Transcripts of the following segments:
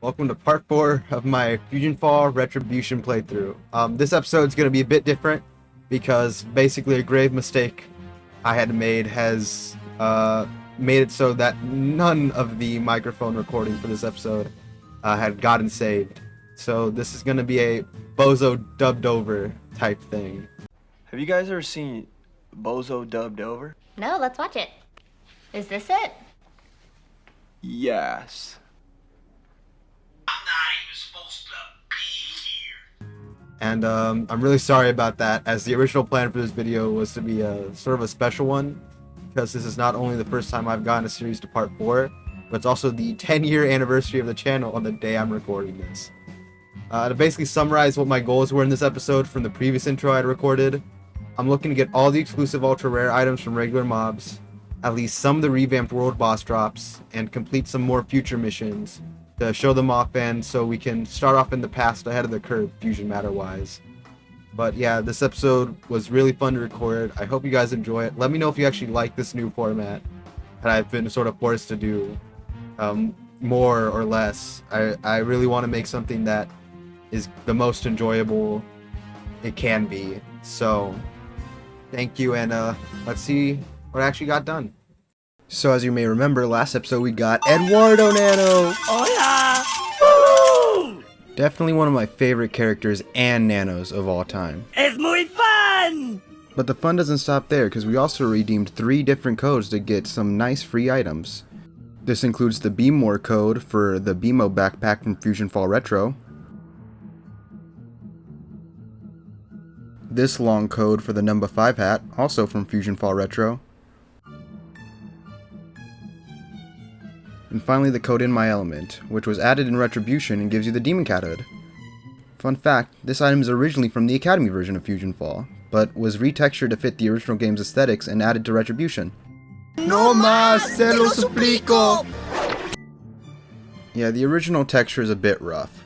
Welcome to part 4 of my Fusion Fall Retrobution playthrough. This episode's going to be a bit different because basically a grave mistake I had made has made it so that none of the microphone recording for this episode had gotten saved. So this is going to be a Bozo dubbed over type thing. Have you guys ever seen Bozo dubbed over? No, let's watch it. Is this it? Yes. And I'm really sorry about that, as the original plan for this video was to be a sort of a special one, because this is not only the first time I've gotten a series to part 4, but it's also the 10-year anniversary of the channel on the day I'm recording this. To basically summarize what my goals were in this episode from the previous intro I had recorded, I'm looking to get all the exclusive ultra rare items from regular mobs, at least some of the revamped world boss drops, and complete some more future missions to show them off, and so we can start off in the past ahead of the curve, fusion matter wise. But yeah, this episode was really fun to record. I hope you guys enjoy it. Let me know if you actually like this new format that I've been sort of forced to do, more or less. I really want to make something that is the most enjoyable it can be. So thank you, and let's see what I actually got done. So as you may remember, last episode we got Eduardo Nano! Hola! Woo! Definitely one of my favorite characters and nanos of all time. Es muy fun! But the fun doesn't stop there, because we also redeemed 3 different codes to get some nice free items. This includes the Beamore code for the Beamo backpack from Fusion Fall Retro, this long code for the Number 5 hat, also from Fusion Fall Retro, and finally the code In My Element, which was added in Retrobution and gives you the Demon Cat hood. Fun fact, this item is originally from the Academy version of Fusion Fall, but was retextured to fit the original game's aesthetics and added to Retrobution. No más, se lo suplico! Yeah, the original texture is a bit rough.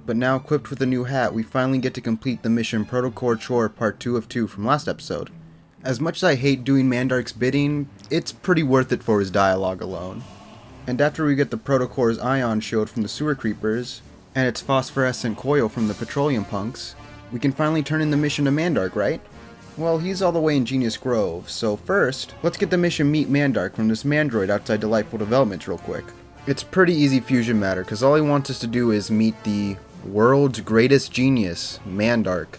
But now equipped with a new hat, we finally get to complete the mission Protocore Chore Part 2 of 2 from last episode. As much as I hate doing Mandark's bidding, it's pretty worth it for his dialogue alone. And after we get the Protocore's Ion Shield from the Sewer Creepers, and its Phosphorescent Coil from the Petroleum Punks, we can finally turn in the mission to Mandark, right? Well, he's all the way in Genius Grove, so first, let's get the mission Meet Mandark from this Mandroid outside Delightful Developments real quick. It's pretty easy fusion matter, because all he wants us to do is meet the world's greatest genius, Mandark.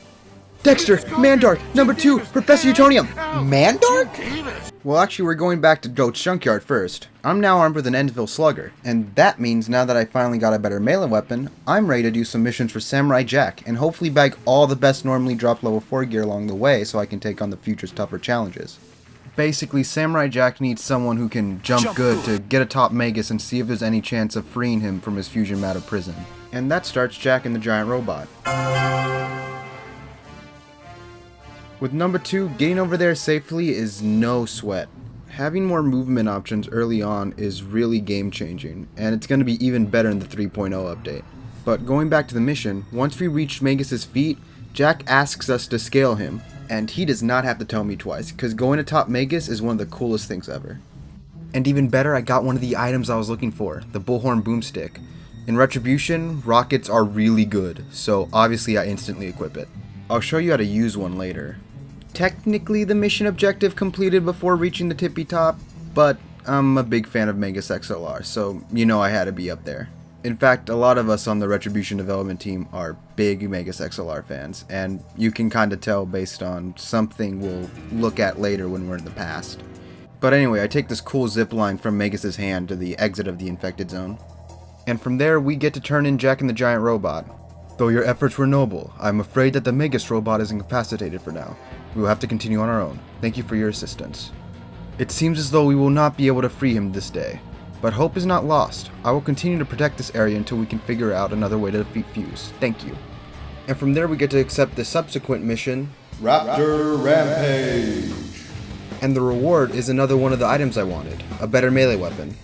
Dexter! Mandark! Number 2! Professor Utonium! Mandark? Well, actually, we're going back to Goat's Junkyard first. I'm now armed with an Endsville Slugger, and that means now that I finally got a better melee weapon, I'm ready to do some missions for Samurai Jack, and hopefully bag all the best normally dropped level 4 gear along the way so I can take on the future's tougher challenges. Basically, Samurai Jack needs someone who can jump good to get atop Magus and see if there's any chance of freeing him from his fusion matter prison. And that starts Jack and the Giant Robot. With number 2, getting over there safely is no sweat. Having more movement options early on is really game changing, and it's going to be even better in the 3.0 update. But going back to the mission, once we reach Magus's feet, Jack asks us to scale him, and he does not have to tell me twice, because going atop Magus is one of the coolest things ever. And even better, I got one of the items I was looking for, the Bullhorn Boomstick. In Retrobution, rockets are really good, so obviously I instantly equip it. I'll show you how to use one later. Technically the mission objective completed before reaching the tippy top, but I'm a big fan of Magus XLR, so you know I had to be up there. In fact, a lot of us on the Retrobution development team are big Magus XLR fans, and you can kinda tell based on something we'll look at later when we're in the past. But anyway, I take this cool zip line from Magus's hand to the exit of the infected zone. And from there, we get to turn in Jack and the Giant Robot. Though your efforts were noble, I'm afraid that the Magus robot is incapacitated for now. We will have to continue on our own. Thank you for your assistance. It seems as though we will not be able to free him this day, but hope is not lost. I will continue to protect this area until we can figure out another way to defeat Fuse. Thank you. And from there we get to accept the subsequent mission, Raptor Rampage. And the reward is another one of the items I wanted, a better melee weapon.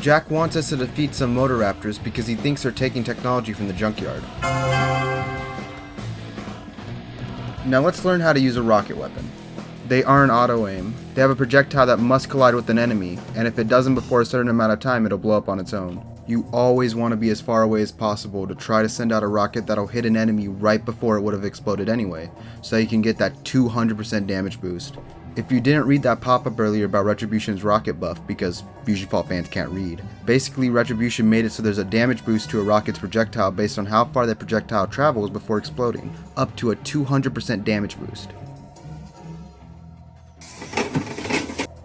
Jack wants us to defeat some Motor Raptors because he thinks they're taking technology from the junkyard. Now let's learn how to use a rocket weapon. They aren't auto-aim. They have a projectile that must collide with an enemy, and if it doesn't before a certain amount of time, it'll blow up on its own. You always want to be as far away as possible to try to send out a rocket that'll hit an enemy right before it would have exploded anyway, so you can get that 200% damage boost. If you didn't read that pop-up earlier about Retribution's rocket buff, because Fusion Fault fans can't read, basically Retribution made it so there's a damage boost to a rocket's projectile based on how far that projectile travels before exploding, up to a 200% damage boost.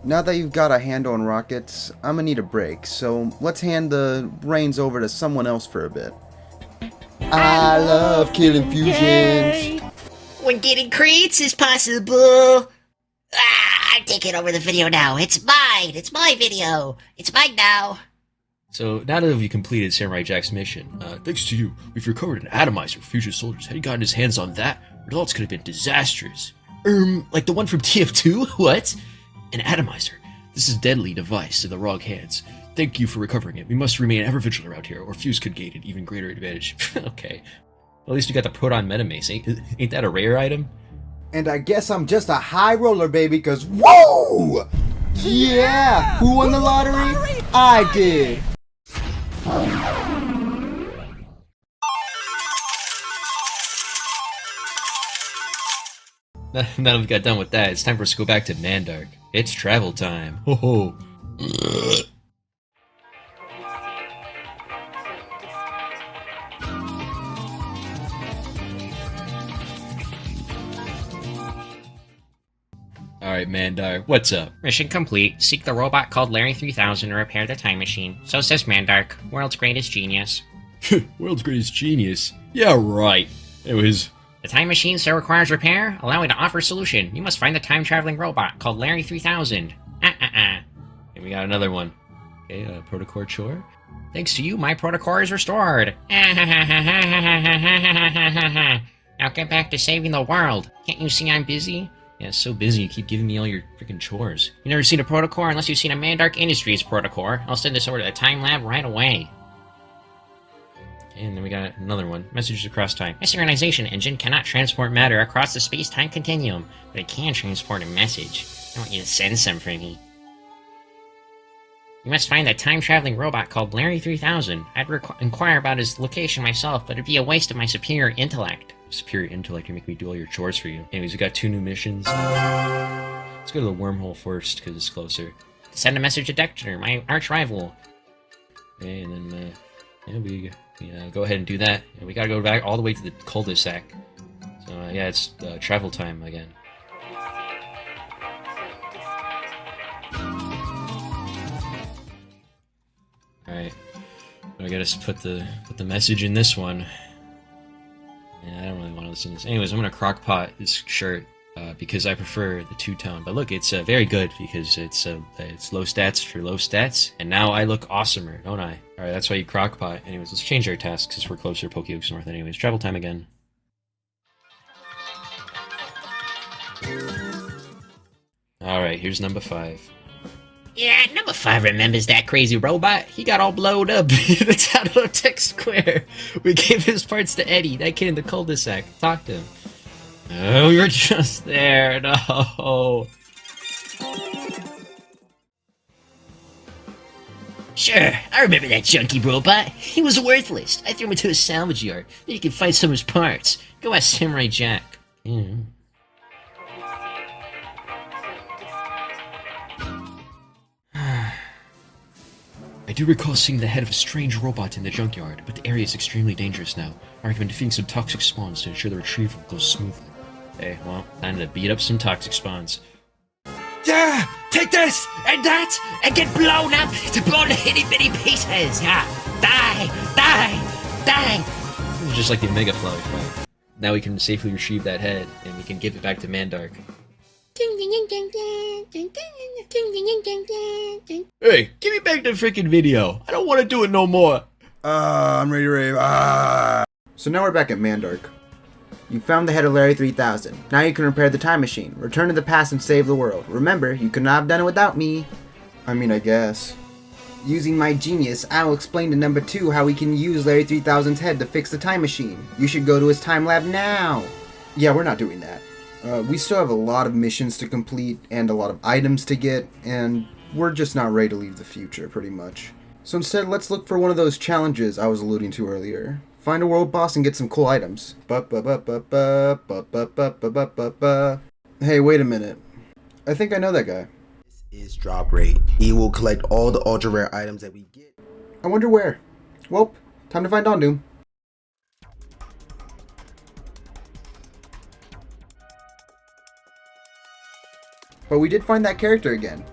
Now that you've got a handle on rockets, I'm gonna need a break, so let's hand the reins over to someone else for a bit. I love killing fusions! When getting crates is possible! I'm taking over the video now. It's mine! It's my video! It's mine now! So, now that we've completed Samurai Jack's mission, thanks to you, we've recovered an atomizer for future soldiers. Had he gotten his hands on that, results could have been disastrous. Like the one from TF2? What? An atomizer. This is a deadly device in the wrong hands. Thank you for recovering it. We must remain ever vigilant around here, or Fuse could gain an even greater advantage. Okay. Well, at least we got the Proton Metamace. Ain't that a rare item? And I guess I'm just a high roller, baby, cause whoa! Yeah! Who won the lottery? I did! Now that we got done with that, it's time for us to go back to Mandark. It's travel time. Ho ho! Alright, Mandark, what's up? Mission complete. Seek the robot called Larry 3000 to repair the time machine. So says Mandark, world's greatest genius. World's greatest genius? Yeah, right. It was... The time machine still requires repair? Allow me to offer a solution. You must find the time-traveling robot called Larry 3000. And we got another one. Okay, Protocore chore. Thanks to you, my protocore is restored. Now get back to saving the world. Can't you see I'm busy? Yeah, so busy you keep giving me all your freaking chores. You never seen a protocore unless you've seen a Mandark Industries protocore. I'll send this over to the time lab right away. And then we got another one. Messages across time. My synchronization engine cannot transport matter across the space-time continuum, but it can transport a message. I want you to send some for me. You must find a time-traveling robot called Larry 3000. I'd inquire about his location myself, but it'd be a waste of my superior intellect. Superior intellect, you make me do all your chores for you. Anyways, we got 2 new missions. Let's go to the wormhole first, because it's closer. Send a message to Dexter, my arch-rival. Okay, and then, yeah, we go ahead and do that. And we gotta go back all the way to the cul-de-sac. So, yeah, it's travel time again. Alright. I gotta put the message in this one. Yeah, I don't really want to listen to this. Anyways, I'm gonna crockpot this shirt because I prefer the two-tone. But look, it's very good because it's low stats for low stats, and now I look awesomer, don't I? All right, that's why you crockpot. Anyways, let's change our tasks since we're closer to Pokeox North. Anyways, travel time again. All right, here's number 5. Yeah, number 5 remembers that crazy robot. He got all blowed up in the town of Tech Square. We gave his parts to Eddie, that kid in the cul-de-sac. Talk to him. Oh, we were just there. No. Sure, I remember that junky robot. He was worthless. I threw him into a salvage yard. Then you can find some of his parts. Go ask Samurai Jack. Yeah. I do recall seeing the head of a strange robot in the junkyard, but the area is extremely dangerous now. I recommend defeating some toxic spawns to ensure the retrieval goes smoothly. Okay, well, time to beat up some toxic spawns. Yeah! Take this! And that! And get blown up to blown itty bitty pieces! Yeah! Die! Die! Die! Just like the Omega Flower fight. Now we can safely retrieve that head, and we can give it back to Mandark. Hey, give me back the freaking video. I don't want to do it no more. I'm ready to rave. So now we're back at Mandark. You found the head of Larry 3000. Now you can repair the time machine, return to the past and save the world. Remember, you could not have done it without me. I mean, I guess. Using my genius, I will explain to number 2 how we can use Larry 3000's head to fix the time machine. You should go to his time lab now. Yeah, we're not doing that. We still have a lot of missions to complete and a lot of items to get, and we're just not ready to leave the future, pretty much. So instead, let's look for one of those challenges I was alluding to earlier. Find a world boss and get some cool items. Hey, wait a minute. I think I know that guy. This is drop rate. He will collect all the ultra rare items that we get. I wonder where. Well, time to find Dondoom. But we did find that character again.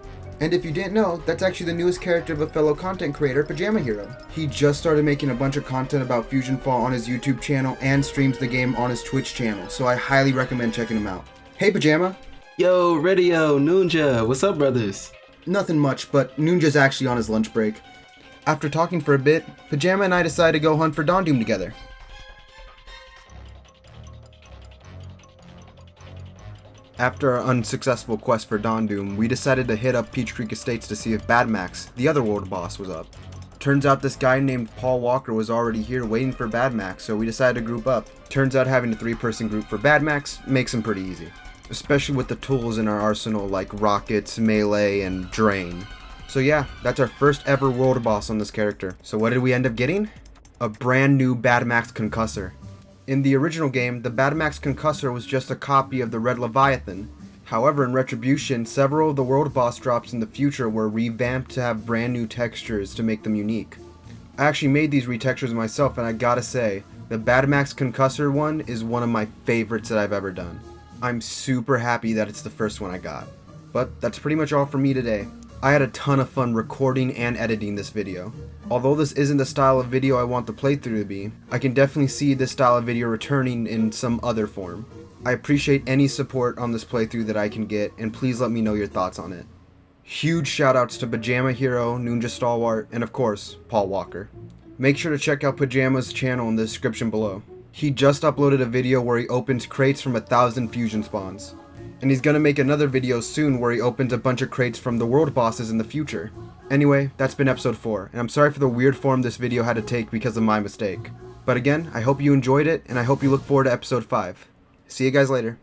And if you didn't know, that's actually the newest character of a fellow content creator, PajamaHero. He just started making a bunch of content about Fusion Fall on his YouTube channel and streams the game on his Twitch channel, so I highly recommend checking him out. Hey Pajama! Yo, Radio, Noonja, what's up, brothers? Nothing much, but Noonja's actually on his lunch break. After talking for a bit, Pajama and I decided to go hunt for Dondoom together. After our unsuccessful quest for Dondoom, we decided to hit up Peach Creek Estates to see if Bad Max, the other world boss, was up. Turns out this guy named Paul Walker was already here waiting for Bad Max, so we decided to group up. Turns out having a 3-person group for Bad Max makes him pretty easy. Especially with the tools in our arsenal like rockets, melee, and drain. So yeah, that's our first ever world boss on this character. So what did we end up getting? A brand new Bad Max Concussor. In the original game, the Bad Max Concussor was just a copy of the Red Leviathan. However, in Retrobution, several of the world boss drops in the future were revamped to have brand new textures to make them unique. I actually made these retextures myself, and I gotta say, the Bad Max Concussor one is one of my favorites that I've ever done. I'm super happy that it's the first one I got. But that's pretty much all for me today. I had a ton of fun recording and editing this video. Although this isn't the style of video I want the playthrough to be, I can definitely see this style of video returning in some other form. I appreciate any support on this playthrough that I can get, and please let me know your thoughts on it. Huge shoutouts to PajamaHero, Noonja Stalwart, and of course, Paul Walker. Make sure to check out Pajama's channel in the description below. He just uploaded a video where he opens crates from 1,000 fusion spawns. And he's gonna make another video soon where he opens a bunch of crates from the world bosses in the future. Anyway, that's been episode 4, and I'm sorry for the weird form this video had to take because of my mistake. But again, I hope you enjoyed it, and I hope you look forward to episode 5. See you guys later.